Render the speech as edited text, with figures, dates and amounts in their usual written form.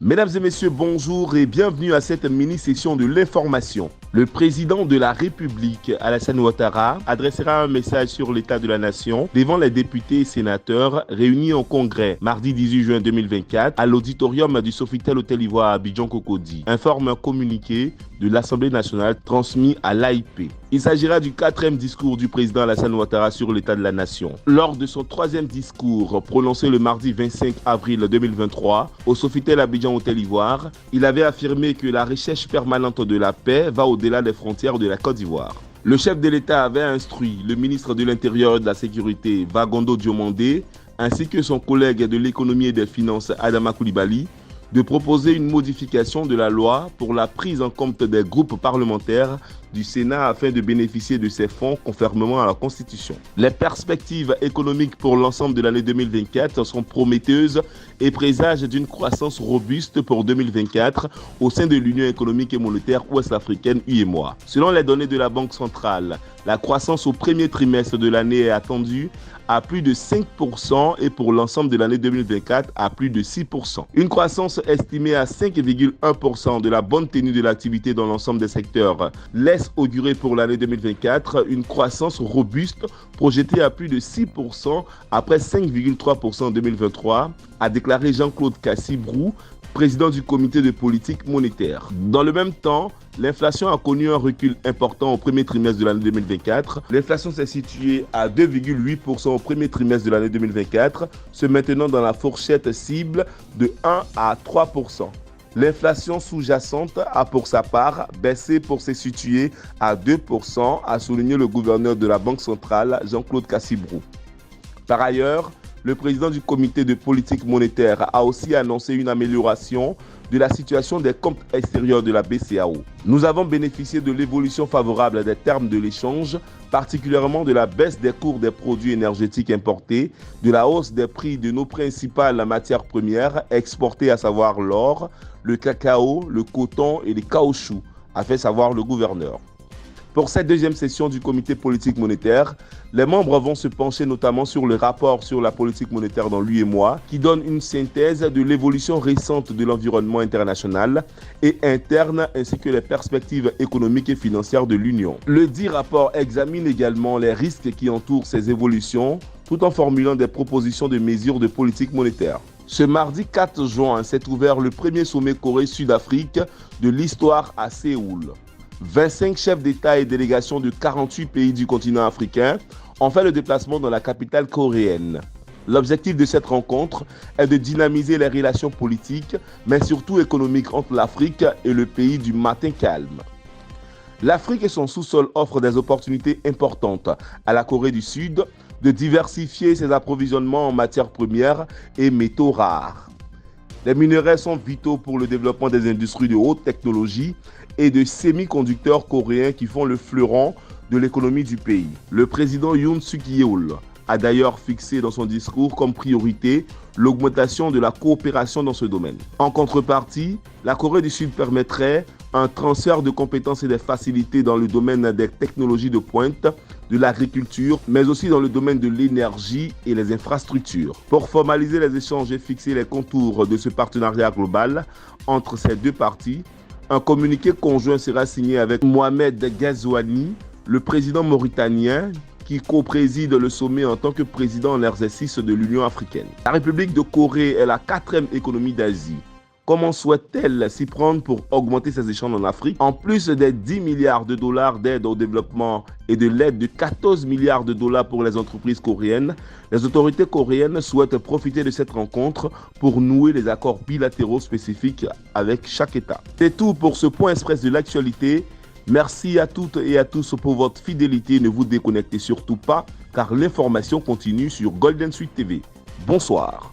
Mesdames et messieurs, bonjour et bienvenue à cette mini-session de l'information. Le président de la République, Alassane Ouattara, adressera un message sur l'état de la nation devant les députés et sénateurs réunis en congrès mardi 18 juin 2024 à l'auditorium du Sofitel Hôtel Ivoire à Abidjan-Cocody, informe un communiqué de l'Assemblée nationale transmis à l'AIP. Il s'agira du 4e discours du président Alassane Ouattara sur l'état de la nation. Lors de son 3e discours prononcé le mardi 25 avril 2023 au Sofitel Abidjan Hôtel Ivoire, il avait affirmé que la recherche permanente de la paix va au-delà des frontières de la Côte d'Ivoire. Le chef de l'État avait instruit le ministre de l'Intérieur et de la Sécurité, Bagondo Diomandé, ainsi que son collègue de l'économie et des finances, Adama Coulibaly, de proposer une modification de la loi pour la prise en compte des groupes parlementaires du Sénat afin de bénéficier de ces fonds conformément à la Constitution. Les perspectives économiques pour l'ensemble de l'année 2024 sont prometteuses et présagent d'une croissance robuste pour 2024 au sein de l'Union économique et monétaire ouest-africaine UEMOA. Selon les données de la Banque centrale, la croissance au premier trimestre de l'année est attendue à plus de 5% et pour l'ensemble de l'année 2024 à plus de 6%. Une croissance estimée à 5,1% de la bonne tenue de l'activité dans l'ensemble des secteurs laisse augurer pour l'année 2024 une croissance robuste projetée à plus de 6% après 5,3% en 2023, a déclaré Jean-Claude Cassibrou, président du comité de politique monétaire. Dans le même temps, l'inflation a connu un recul important au premier trimestre de l'année 2024. L'inflation s'est située à 2,8% au premier trimestre de l'année 2024, se maintenant dans la fourchette cible de 1 à 3%. L'inflation sous-jacente a pour sa part baissé pour se situer à 2%, a souligné le gouverneur de la Banque centrale, Jean-Claude Cassibrou. Par ailleurs, le président du comité de politique monétaire a aussi annoncé une amélioration de la situation des comptes extérieurs de la BCEAO. Nous avons bénéficié de l'évolution favorable des termes de l'échange, particulièrement de la baisse des cours des produits énergétiques importés, de la hausse des prix de nos principales matières premières exportées, à savoir l'or, le cacao, le coton et les caoutchoucs, a fait savoir le gouverneur. Pour cette deuxième session du comité politique monétaire, les membres vont se pencher notamment sur le rapport sur la politique monétaire dans l'UEMOA, qui donne une synthèse de l'évolution récente de l'environnement international et interne, ainsi que les perspectives économiques et financières de l'Union. Le dit rapport examine également les risques qui entourent ces évolutions, tout en formulant des propositions de mesures de politique monétaire. Ce mardi 4 juin s'est ouvert le premier sommet Corée-Sud-Afrique de l'histoire à Séoul. 25 chefs d'État et délégations de 48 pays du continent africain ont fait le déplacement dans la capitale coréenne. L'objectif de cette rencontre est de dynamiser les relations politiques, mais surtout économiques entre l'Afrique et le pays du matin calme. L'Afrique et son sous-sol offrent des opportunités importantes à la Corée du Sud de diversifier ses approvisionnements en matières premières et métaux rares. Les minerais sont vitaux pour le développement des industries de haute technologie et de semi-conducteurs coréens qui font le fleuron de l'économie du pays. Le président Yoon Suk-yeol a d'ailleurs fixé dans son discours comme priorité l'augmentation de la coopération dans ce domaine. En contrepartie, la Corée du Sud permettrait un transfert de compétences et des facilités dans le domaine des technologies de pointe, de l'agriculture, mais aussi dans le domaine de l'énergie et les infrastructures. Pour formaliser les échanges et fixer les contours de ce partenariat global entre ces deux parties, un communiqué conjoint sera signé avec Mohamed Ghazouani, le président mauritanien, qui co-préside le sommet en tant que président en exercice de l'Union africaine. La République de Corée est la 4e économie d'Asie. Comment souhaite-t-elle s'y prendre pour augmenter ses échanges en Afrique? En plus des 10 milliards de dollars d'aide au développement et de l'aide de 14 milliards de dollars pour les entreprises coréennes, les autorités coréennes souhaitent profiter de cette rencontre pour nouer des accords bilatéraux spécifiques avec chaque État. C'est tout pour ce point express de l'actualité. Merci à toutes et à tous pour votre fidélité. Ne vous déconnectez surtout pas car l'information continue sur Golden Suite TV. Bonsoir.